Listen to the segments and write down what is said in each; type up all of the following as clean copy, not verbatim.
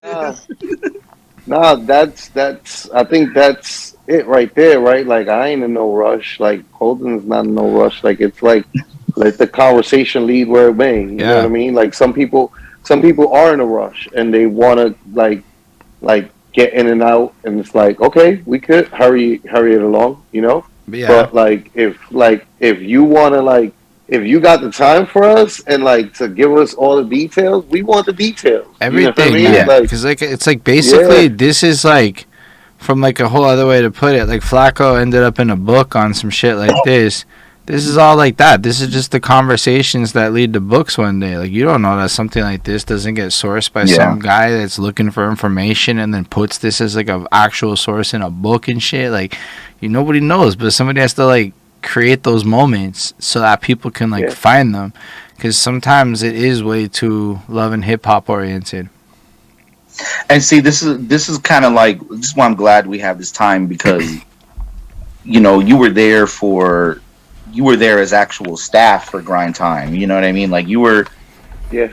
Nah, nah, that's. I think that's it right there, right? Like I ain't in no rush. Like Holden's not in no rush. Like it's like let the conversation lead where it may. You know what I Yeah. mean? Like some people are in a rush and they want to like get in and out, and it's like okay, we could hurry it along, you know. But yeah. But if you want to if you got the time for us and like to give us all the details, we want the details. You know what I Everything, mean? man. Yeah. Like Because like it's like basically yeah, this is like from like a whole other way to put it. Like Flacco ended up in a book on some shit like this. This is all like that. This is just the conversations that lead to books one day. Like you don't know that something like this doesn't get sourced by Yeah. some guy that's looking for information and then puts this as like a actual source in a book and shit. Like nobody knows, but somebody has to like create those moments so that people can like yeah, find them. Because sometimes it is way too love and hip hop oriented. And see, this is kind of like this is why I'm glad we have this time because you were there as actual staff for Grind Time. You know what I mean? Like yeah.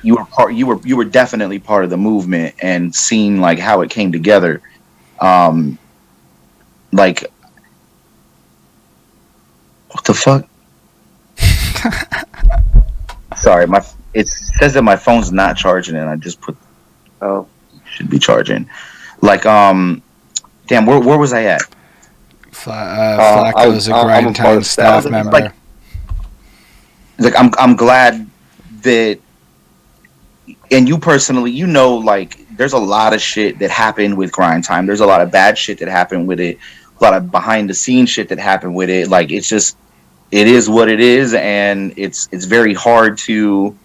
you were definitely part of the movement and seeing like how it came together. Um, like what the fuck? Sorry, it says that my phone's not charging, and I just put Oh, should be charging. Like damn, where was I at? Flacco is a I'm a part Grindtown of staff. staff It's like member. I'm glad that, and you personally, like there's a lot of shit that happened with Grind Time. There's a lot of bad shit that happened with it. A lot of behind the scenes shit that happened with it. Like it's just it is what it is, and it's very hard to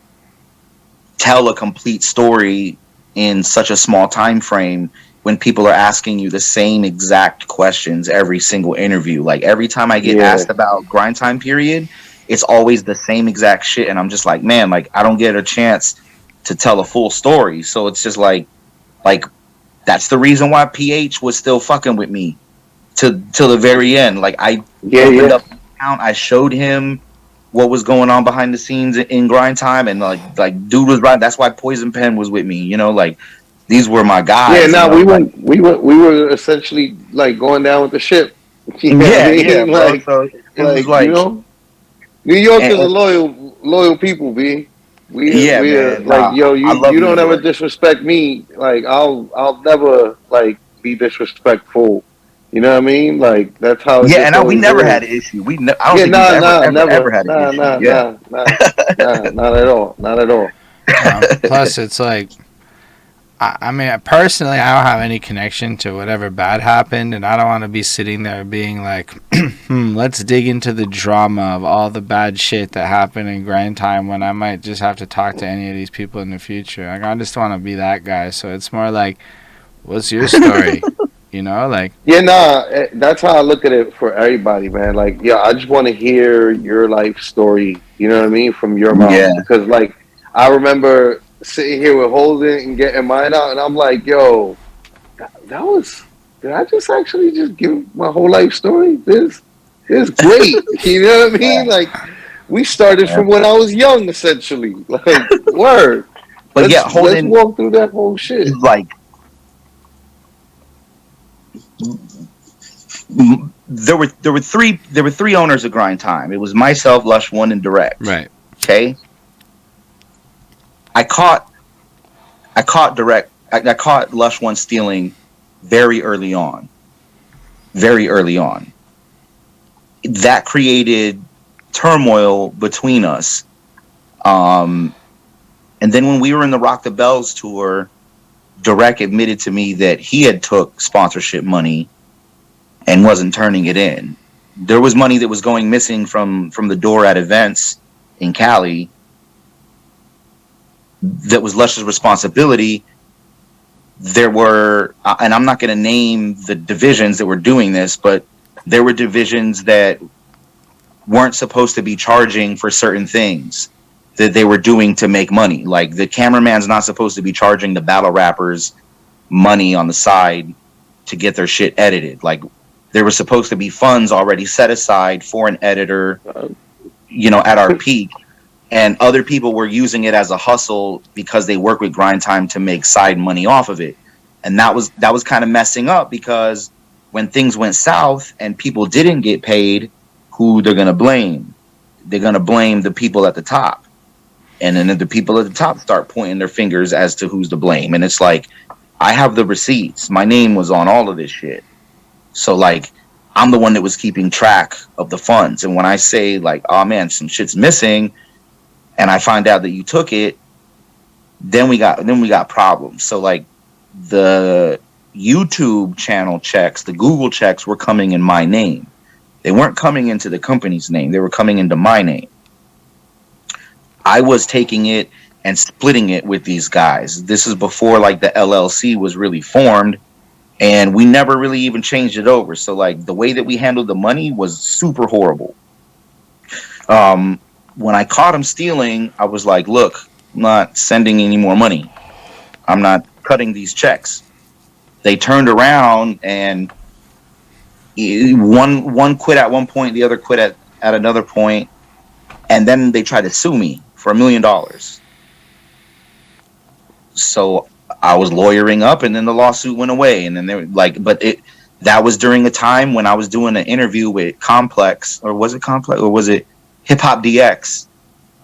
tell a complete story in such a small time frame when people are asking you the same exact questions every single interview. Like every time I get Yeah, asked about Grind Time period, it's always the same exact shit, and I'm just like, man, like I don't get a chance to tell a full story. So it's just like that's the reason why PH was still fucking with me to till the very end. Like I yeah, opened yeah. up the account, I showed him what was going on behind the scenes in Grind Time, and like dude was right. That's why Poison Pen was with me. Like these were my Yeah, guys. now Like we were essentially like going down with the ship. You know what I yeah, yeah, mean? bro. So it was You like, know, New Yorkers are and, loyal people, B. yeah, We're man. like, Nah, yo, I love you New don't ever York. disrespect me. Like I'll never like be disrespectful. You know what I mean? Like that's how it Yeah, just we always never had is. an issue. I don't Yeah, think we've ever never, had an issue. Yeah. not at all, not at all. Plus, it's like I mean, personally, I don't have any connection to whatever bad happened, and I don't want to be sitting there being like, let's dig into the drama of all the bad shit that happened in Grind Time when I might just have to talk to any of these people in the future. Like, I just want to be that guy. So it's more like, what's your story? Like, Yeah, nah, that's how I look at it for everybody, man. Like, yeah, I just want to hear your life story. You know what I mean, from your mouth, Yeah. because like I remember sitting here with Holden and getting mine out, and I'm like, yo, that was. Did I just actually just give my whole life story? This great. You know what I mean? Yeah. Like, we started Yeah. from when I was young, essentially. Like, word. But yeah, Let's Holden, walk through that whole shit. like there were three owners of Grind Time. It was myself, Lush One, and Direct. right. Okay. I caught Direct. I caught Lush One stealing very early on. Very early on. That created turmoil between us. Um, and then when we were in the Rock the Bells tour, Direct admitted to me that he had took sponsorship money and wasn't turning it in. There was money that was going missing from the door at events in Cali that was Lush's responsibility. There were, and I'm not going to name the divisions that were doing this, but there were divisions that weren't supposed to be charging for certain things that they were doing to make money. Like the cameraman's not supposed to be charging the battle rappers money on the side to get their shit edited. Like there was supposed to be funds already set aside for an editor, at our peak. And other people were using it as a hustle because they work with Grind Time to make side money off of it. And that was kind of messing up, because when things went south and people didn't get paid, who they're going to blame? They're going to blame the people at the top. And then the people at the top start pointing their fingers as to who's to blame. And it's like, I have the receipts. My name was on all of this shit. So like, I'm the one that was keeping track of the funds. And when I say like, oh man, some shit's missing, and I find out that you took it, then we got problems. So like, the YouTube channel checks, the Google checks were coming in my name. They weren't coming into the company's name. They were coming into my name. I was taking it and splitting it with these guys. This is before like the LLC was really formed, and we never really even changed it over. So like, the way that we handled the money was super horrible. When I caught him stealing, I was like, look, I'm not sending any more money. I'm not cutting these checks. They turned around, and one quit at one point, the other quit at another point, and then they tried to sue me for $1 million. So I was lawyering up, and then the lawsuit went away, and then they were like, that was during a time when I was doing an interview with Complex, or was it Complex, or was it Hip Hop DX?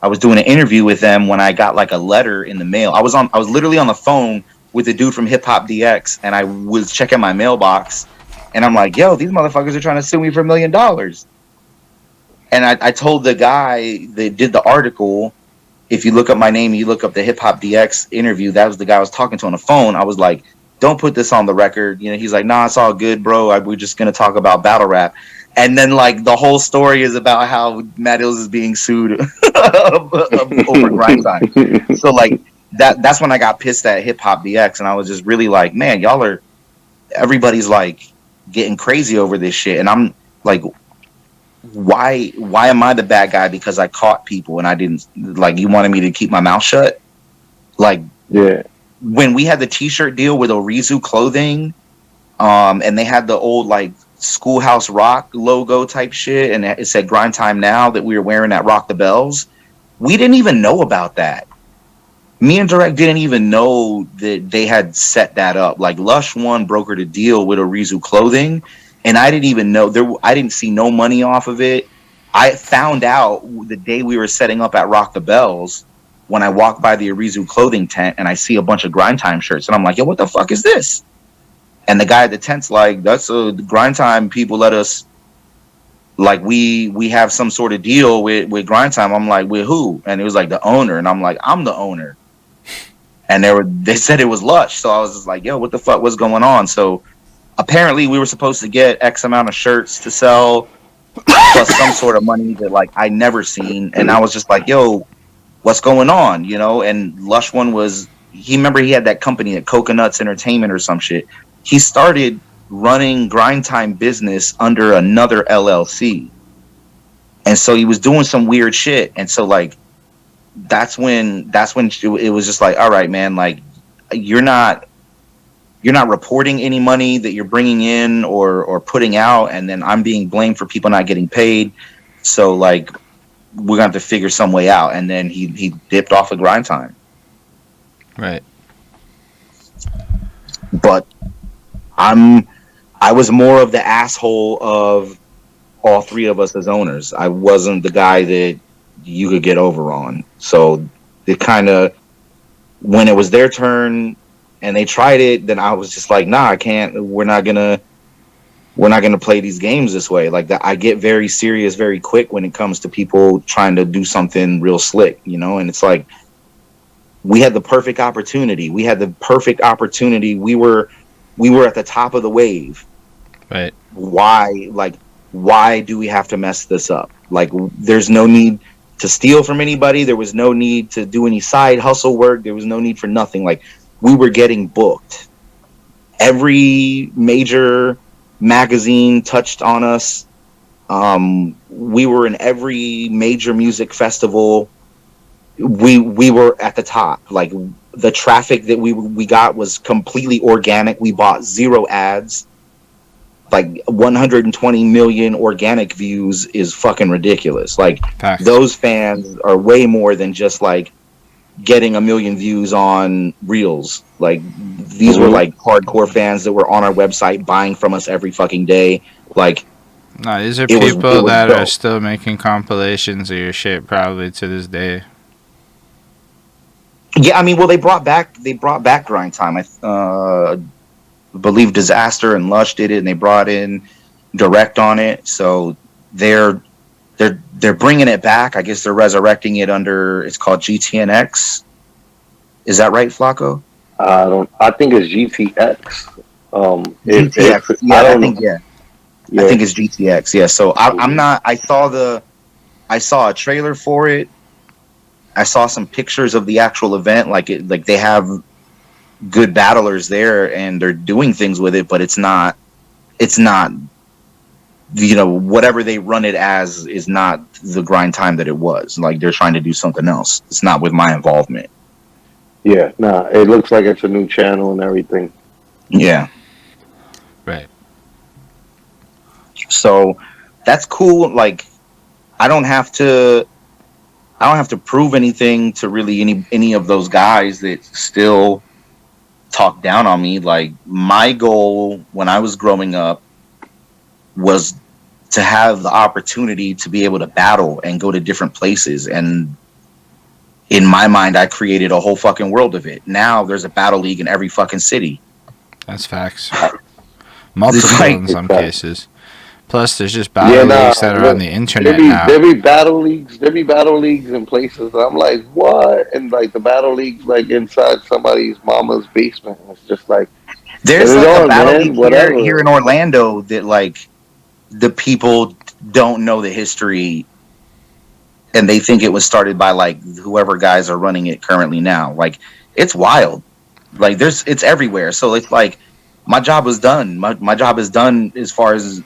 I was doing an interview with them when I got like a letter in the mail. I was literally on the phone with the dude from Hip Hop DX, and I was checking my mailbox, and I'm like, yo, these motherfuckers are trying to sue me for $1 million. And I told the guy that did the article, if you look up my name and you look up the Hip Hop DX interview, that was the guy I was talking to on the phone. I was like, don't put this on the record. You know, he's like, nah, it's all good, bro. We're just going to talk about battle rap. And then like, the whole story is about how MADD ILLZ is being sued over grind time. So like, that's when I got pissed at Hip Hop DX, and I was just really like, man, everybody's like getting crazy over this shit. And I'm like, why am I the bad guy because I caught people and I didn't, like, you wanted me to keep my mouth shut? Like, yeah. When we had the t-shirt deal with Orizu clothing, and they had the old like Schoolhouse Rock logo type shit, and it said Grind Time Now that we were wearing at Rock the Bells, we didn't even know about that. Me and Direct didn't even know that they had set that up. Like, Lush One brokered a deal with Orizu clothing, and I didn't even know. I didn't see no money off of it. I found out the day we were setting up at Rock the Bells, when I walked by the Orizu clothing tent and I see a bunch of Grind Time shirts, and I'm like, yo, what the fuck is this? And the guy at the tent's like, that's the Grind Time people let us, like, we have some sort of deal with Grind Time. I'm like, with who? And it was like the owner, and I'm like, I'm the owner. And they said it was Lush, so I was just like, yo, what the fuck was going on? So apparently we were supposed to get X amount of shirts to sell, plus some sort of money that like I never seen, and I was just like, yo, what's going on? You know? And Lush One he had that company at Coconuts Entertainment or some shit. He started running Grind Time business under another LLC, and so he was doing some weird shit. And so like, that's when it was just like, all right, man, like, you're not reporting any money that you're bringing in or putting out, and then I'm being blamed for people not getting paid. So like, we're gonna have to figure some way out. And then he dipped off of Grind Time. Right. But I was more of the asshole of all three of us as owners. I wasn't the guy that you could get over on. So it kind of, when it was their turn and they tried it, then I was just like, nah, I can't. We're not gonna play these games this way. Like, that, I get very serious very quick when it comes to people trying to do something real slick, you know. And it's like, we had the perfect opportunity. We were at the top of the wave. Right. Why do we have to mess this up? Like, there's no need to steal from anybody. There was no need to do any side hustle work. There was no need for nothing. Like, we were getting booked. Every major magazine touched on us. We were in every major music festival. We were at the top. Like, the traffic that we got was completely organic. We bought 0 ads. Like, 120 million organic views is fucking ridiculous. Like, Facts. Those fans are way more than just like getting 1 million views on Reels. Like, these were like hardcore fans that were on our website buying from us every fucking day. Like, No, these are it was people that are dope. still making compilations of your shit probably to this day. Yeah, I mean, well, they brought back Grind Time. I believe Disaster and Lush did it, and they brought in Direct on it. So they're bringing it back. I guess they're resurrecting it under. It's called GTNX. Is that right, Flacco? I think it's GTX. GTX. I Yeah, don't I know. think yeah. Yeah. I think it's GTX. Yeah. So I'm not. I saw a trailer for it. I saw some pictures of the actual event. Like they have good battlers there, and they're doing things with it. But it's not. Whatever they run it as is not the Grind Time that it was. Like, they're trying to do something else. It's not with my involvement. Yeah, nah, it looks like it's a new channel and everything. Yeah. Right. So that's cool. Like, I don't have to prove anything to really any of those guys that still talk down on me. Like, my goal when I was growing up was to have the opportunity to be able to battle and go to different places. And in my mind, I created a whole fucking world of it. Now there's a battle league in every fucking city. That's facts. Multiple like- in some Exactly. cases. Plus, there's just battle leagues that are on the internet now. There be battle leagues. There be battle leagues in places. I'm like, what? And like the battle leagues, like inside somebody's mama's basement. It's just like There's Put it like a on, battle man, league whatever. here in Orlando that like the people don't know the history, and they think it was started by like whoever guys are running it currently now. Like, it's wild. Like, it's everywhere. So it's like my job was done. My job is done as far as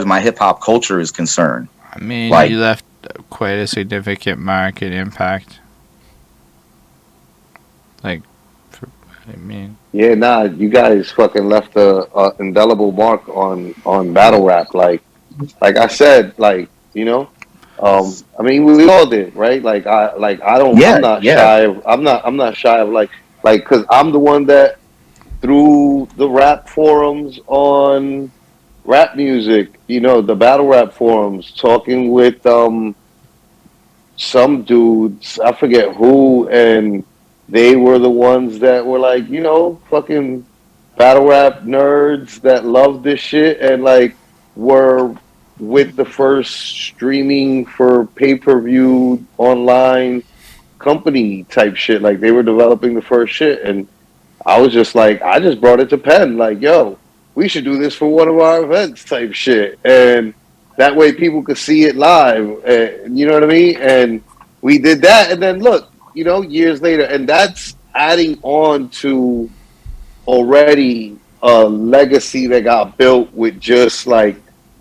my hip hop culture is concerned. I mean, Like- you left quite a significant market impact. Like, I mean, yeah, nah. You guys fucking left a indelible mark on battle rap. Like I said, like I mean, we all did, right? Like I don't. Yeah, I'm not yeah. shy of. I'm not shy of like because I'm the one that through the rap forums on rap music, the battle rap forums, talking with some dudes, I forget who, and they were the ones that were like, fucking battle rap nerds that love this shit and like were with the first streaming for pay-per-view online company type shit. Like they were developing the first shit, and I was just like, I just brought it to Penn, like, yo, we should do this for one of our events type shit. And that way people could see it live. You know what I mean? And we did that. And then look, years later, and that's adding on to already a legacy that got built with just like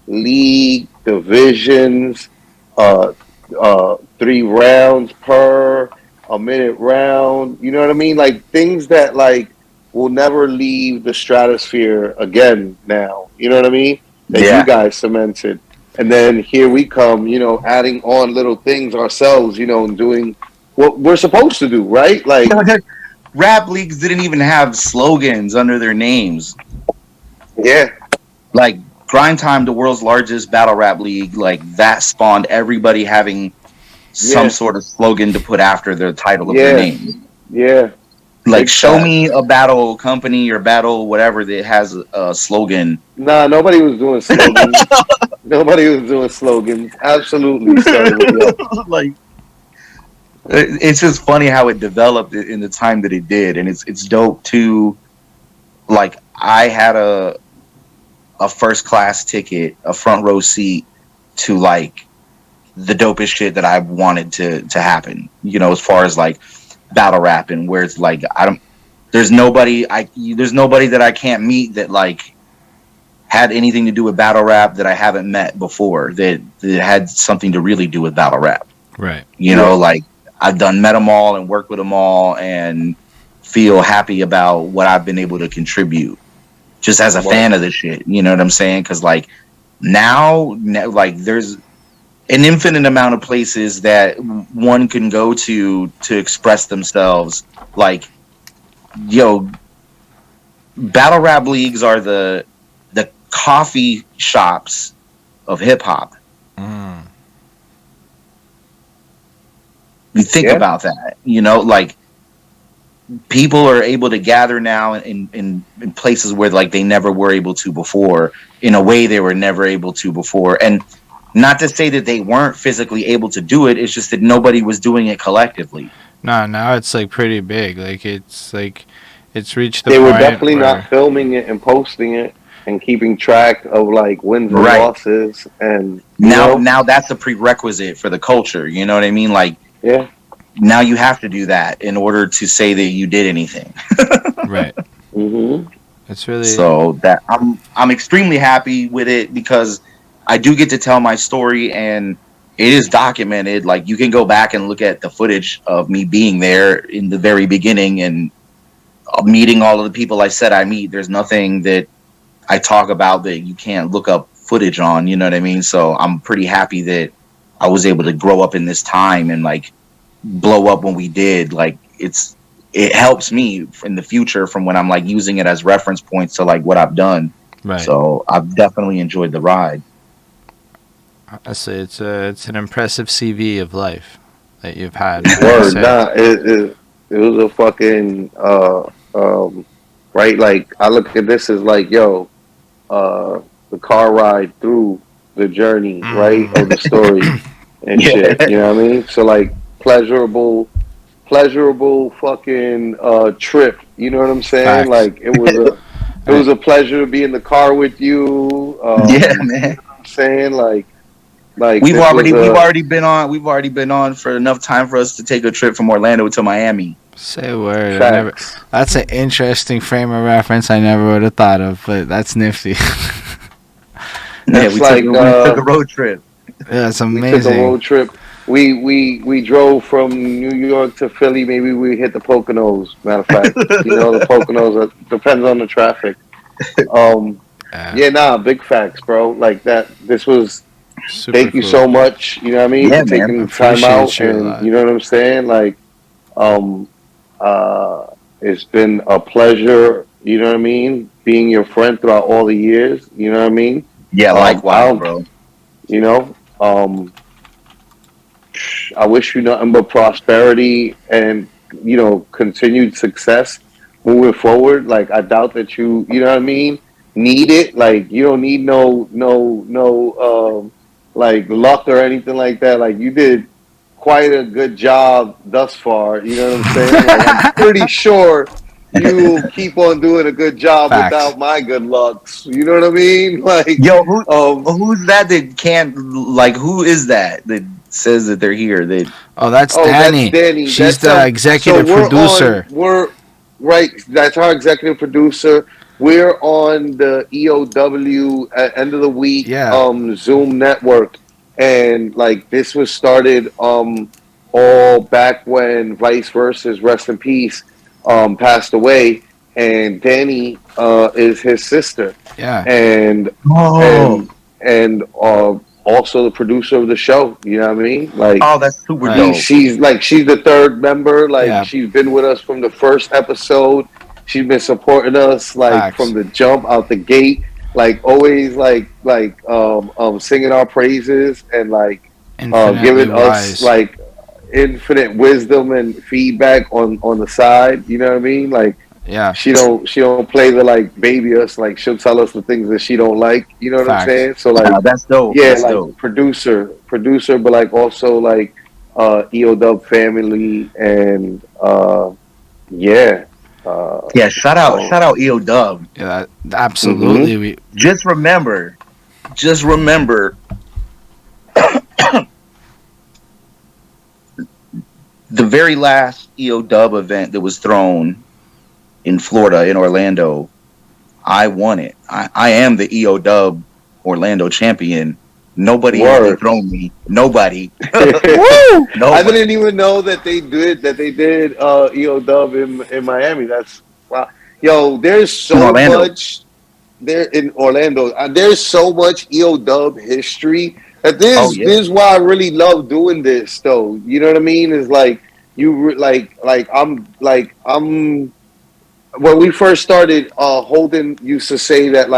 league divisions, 3 rounds per a minute round. You know what I mean? Like things that like will never leave the stratosphere again now. You know what I mean? That Yeah. you guys cemented. And then here we come, adding on little things ourselves, and doing what we're supposed to do, right? Like, Rap leagues didn't even have slogans under their names. yeah. Like, Grind Time, the world's largest battle rap league, like that spawned everybody having some Yeah. sort of slogan to put after the title of Yeah. their name. Yeah. Like, Big show facts. me a battle company or battle whatever that has a slogan. Nah, nobody was doing slogans. Nobody was doing slogans. Absolutely started with yo. Like, it's just funny how it developed in the time that it did, and it's dope too. Like, I had a first class ticket, a front row seat to like the dopest shit that I wanted to happen. As far as like battle rap, and where it's like there's nobody that I can't meet that like had anything to do with battle rap that I haven't met before that had something to really do with battle rap. right. Like, I've met them all and worked with them all and feel happy about what I've been able to contribute just as a fan of this shit. You know what I'm saying? Because like now, like there's an infinite amount of places that one can go to express themselves. Like, yo, battle rap leagues are the coffee shops of hip hop. Mm. You think about that, like people are able to gather now in places where like they never were able to before, in a way they were never able to before. And not to say that they weren't physically able to do it, it's just that nobody was doing it collectively. No, now it's like pretty big. Like it's reached the They were point definitely not where filming it and posting it and keeping track of like wins and Right. losses, and Now that's a prerequisite for the culture, you know what I mean? Like, yeah. now you have to do that in order to say that you did anything. right. Mm-hmm. It's really So that I'm extremely happy with it, because I do get to tell my story, and it is documented. Like, you can go back and look at the footage of me being there in the very beginning and meeting all of the people I said I meet. There's nothing that I talk about that you can't look up footage on, you know what I mean? So I'm pretty happy that I was able to grow up in this time and like blow up when we did. Like, it helps me in the future from when I'm like using it as reference points to like what I've done. right. So I've definitely enjoyed the ride. I say it's an impressive CV of life that you've had. I Word, say. nah, it was a fucking right. Like I look at this as like, yo, the car ride through the journey, right, of the story and Yeah. shit. You know what I mean? So like pleasurable fucking trip. You know what I'm saying? Facts. Like it was a pleasure to be in the car with you. Yeah, You man. know what I'm saying? Like We've this was already been on for enough time for us to take a trip from Orlando to Miami. Say a word. facts. That's an interesting frame of reference. I never would have thought of, but that's nifty. Yeah, That's we like took a road trip. Yeah, it's we took a amazing. road trip. We drove from New York to Philly. Maybe we hit the Poconos. Matter of fact, the Poconos depends on the traffic. Yeah, Yeah, nah, big facts, bro. Like that. This was. super Thank you cool. so much. You know what I mean, Yeah, for man. taking time Appreciate out, you a and lot. you know what I'm saying. Like, um, it's been a pleasure. You know what I mean, being your friend throughout all the years. You know what I mean. Yeah, I likewise, don't. bro. You know. I wish you nothing but prosperity and continued success moving forward. Like I doubt that you know what I mean, need it. Like you don't need no like luck or anything like that. Like you did quite a good job thus far. You know what I'm saying? Like I'm pretty sure you keep on doing a good job Facts. without my good lucks. You know what I mean? Like Yo, um who's that can't, like, who is that says that they're here? That Oh, that's Oh, that's Danny. Danny. She's That's the so executive producer. we're right. That's our executive producer. We're on the EOW at end of the week Yeah. Zoom network, and like this was started all back when Vice Versa's rest in peace passed away, and Danny is his sister, Yeah. and oh, and and also the producer of the show. You know what I mean? Like that's super Right. dope. she's the third member. Like Yeah. she's been with us from the first episode. She's been supporting us like Facts. from the jump out the gate. Like always, singing our praises and like Infinitely giving us wise. like infinite wisdom and feedback on the side. You know what I mean? Like Yeah. she don't play the like baby us. Like she'll tell us the things that she don't like. You know what I'm Facts. saying? So like That's dope. yeah, That's like dope. producer, but like also like EOW family and yeah. Yeah, shout So out EO Dub. Yeah. hmm Absolutely. We. Just remember, just remember the very last EO Dub event that was thrown in Florida, in Orlando. I won it. I am the EO Dub Orlando champion. Nobody has word. dethroned me. Nobody. I Nobody. didn't even know that they did EOW in Miami. That's wow. Yo, there's In so Orlando. much there in Orlando. There's so much EOW history. That Oh this yeah. is why I really love doing this though. You know what I mean? Is like like I'm when we first started, Holden used to say that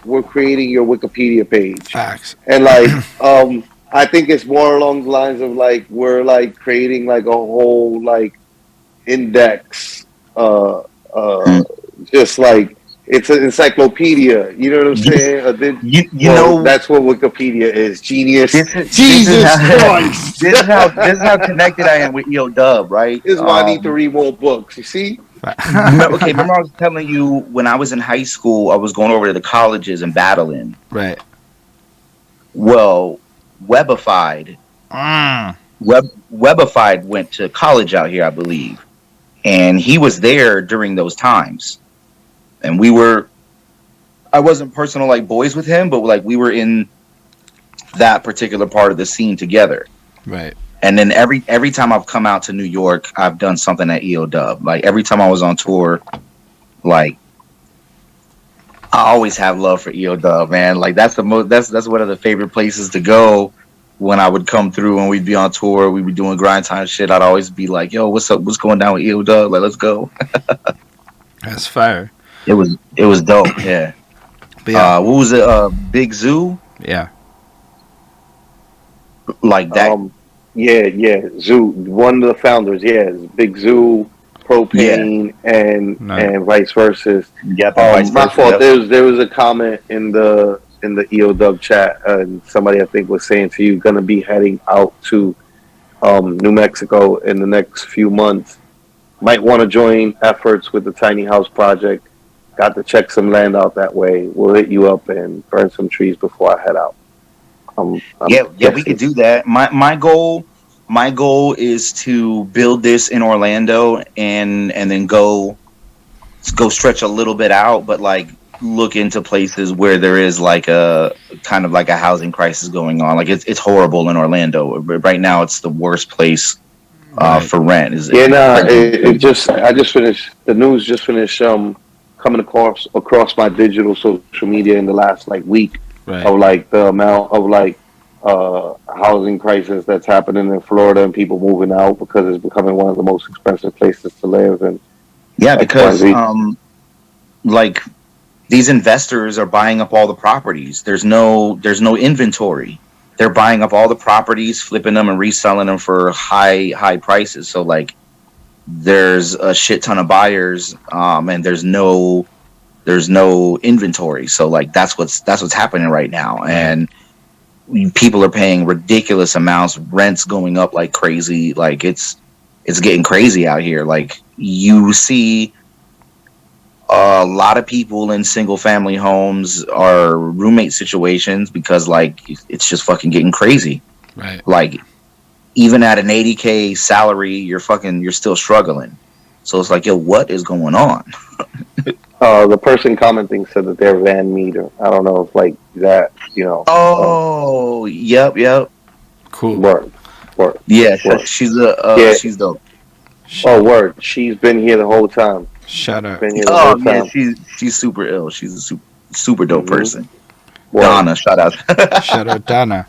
we're creating your Wikipedia page, Facts. and I think it's more along the lines of we're creating a whole index, uh, uh, Mm. just it's an encyclopedia. You know what I'm You, saying? you Well, know, that's what Wikipedia is. Genius. this is Jesus how Christ. this is how connected I am with EO Dub, right? This is why I need to read more books. You see? Okay, remember I was telling you when I was in high school, I was going over to the colleges and battling. Right. Well, Webified, Mm. Webified went to college out here, I believe, and he was there during those times. And I wasn't personal like boys with him, but like we were in that particular part of the scene together. Right. And then every time I've come out to New York, I've done something at EO Dub. Like every time I was on tour, like I always have love for EO Dub, man. Like that's the most that's one of the favorite places to go when I would come through and we'd be on tour, we'd be doing grind time shit. I'd always be like, yo, what's up? What's going down with EO Dub? Like, let's go. That's fire. It was dope, yeah. But yeah. What was it? Big Zoo? Yeah. Like that. Yeah. Zoo, one of the founders, yeah, is Big Zoo, Propane, and vice versa. Yep, and vice My versa. fault. Yep. There was a comment in the EO Dub chat, and somebody I think was saying to you, gonna be heading out to New Mexico in the next few months. Might want to join efforts with the Tiny House Project. Got to check some land out that way. We'll hit you up and burn some trees before I head out. I'm Yeah, we could do that. My goal is to build this in Orlando and then go stretch a little bit out, but like look into places where there is like a kind of like a housing crisis going on. Like it's horrible in Orlando right now. It's the worst place Right. for rent. Is Yeah, nah. I just finished the news. Just finished coming across my digital social media in the last week Right. of the amount of housing crisis that's happening in Florida and people moving out because it's becoming one of the most expensive places to live. And Yeah, because XYZ. like these investors are buying up all the properties. There's no inventory. They're buying up all the properties, flipping them and reselling them for high prices. So like there's a shit ton of buyers, and there's no inventory. So like that's what's happening right now, and people are paying ridiculous amounts. Rents going up like crazy. Like it's getting crazy out here. Like you see a lot of people in single family homes are roommate situations because like it's just fucking getting crazy. Right. Like even at an 80K salary, you're still struggling. So it's like, yo, what is going on? The person commenting said that they're Van Meter. I don't know if that Oh, yep. Cool. word. Yeah, Word. she's Yeah. she's dope. Oh, word. She's been here the whole time. Shout out. Been here the Oh whole yeah, time. she's super ill. She's a super dope Mhm. person. Word. Donna, shout out. Shout out Donna.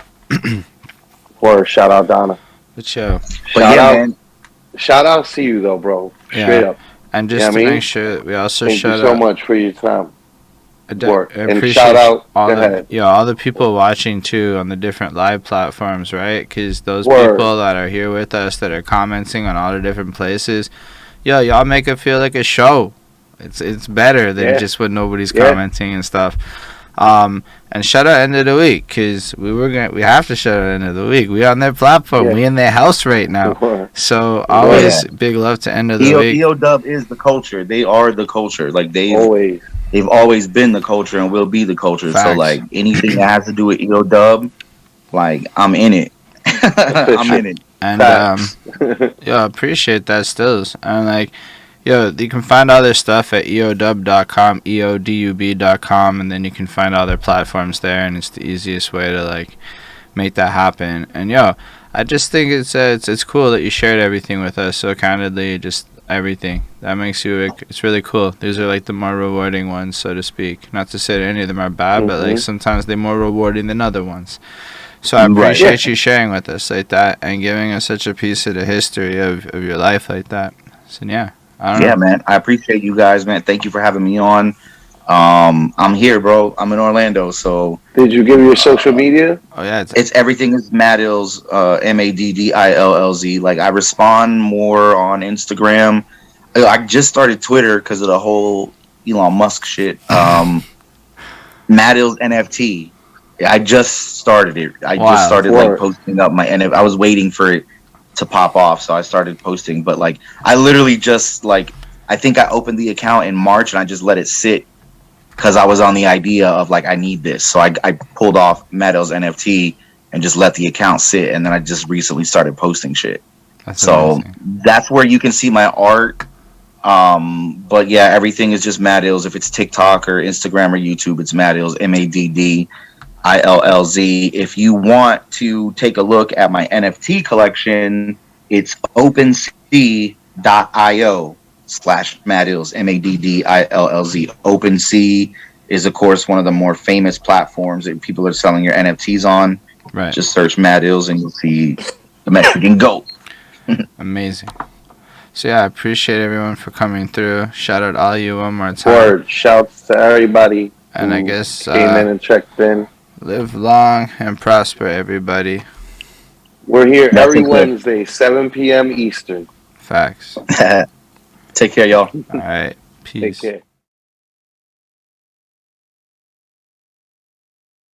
Word. Shout out Donna. But yo. But Shout yeah, out. man. Shout out to you though, bro. Straight Yeah. up. And just Yeah, I to mean, make sure that we also thank you shout so out. much for your time. I Word. And appreciate shout out. all Go the ahead. all the people watching too on the different live platforms, right? Because those Word. people that are here with us that are commenting on all the different places, y'all make it feel like a show. It's better than Yeah. just when nobody's Yeah. commenting and stuff. And shout out end of the week because we have to shout out end of the week. We on their platform. Yeah. We in their house right now. Word. So always big love to end of the week. EO Dub is the culture. They are the culture. Like Always. they've always been the culture and will be the culture. So Facts. like anything that has to do with EO Dub, like I'm in it. I'm in it. And Facts. yo, appreciate that stills. And like, yo, you can find all their stuff at eodub.com, eodub.com, and then you can find all their platforms there, and it's the easiest way to like make that happen. And yo, I just think it's cool that you shared everything with us so candidly, just everything. That makes you it's really cool. These are like the more rewarding ones, so to speak. Not to say that any of them are bad, but like sometimes they're more rewarding than other ones. So I appreciate you sharing with us like that and giving us such a piece of the history of your life like that. So yeah, I don't Yeah, know. man. I appreciate you guys, man. Thank you for having me on. I'm here, bro. I'm in Orlando, so Did you give your social media? Oh yeah, it's it's everything is Madd ILLZ, MADDILLZ. Like I respond more on Instagram. I just started Twitter because of the whole Elon Musk shit. Madd ILLZ NFT. I just started it. I just wild. started like What? posting up my NFT. I was waiting for it to pop off, so I started posting. But like, I literally just like, I think I opened the account in March and I just let it sit because I was on the idea of like I need this. So I pulled off Madd ILLZ NFT and just let the account sit, and then I just recently started posting shit. That's So amazing. that's where you can see my art. But yeah, everything is just Madd ILLZ. If it's TikTok or Instagram or YouTube, it's Madd ILLZ, MADDILLZ. If you want to take a look at my NFT collection, it's OpenSea.io/Madd ILLZ, MADDILLZ. OpenSea is, of course, one of the more famous platforms that people are selling your NFTs on. Right. Just search Madd ILLZ and you'll see the Mexican goat. Amazing. So yeah, I appreciate everyone for coming through. Shout out all you one more time. Word. Shouts to everybody And I who guess came in and checked in. live long and prosper, everybody. We're here That's every a clip. Wednesday, 7 p.m. Eastern. Facts. Take care, y'all. All right. Take Peace. care.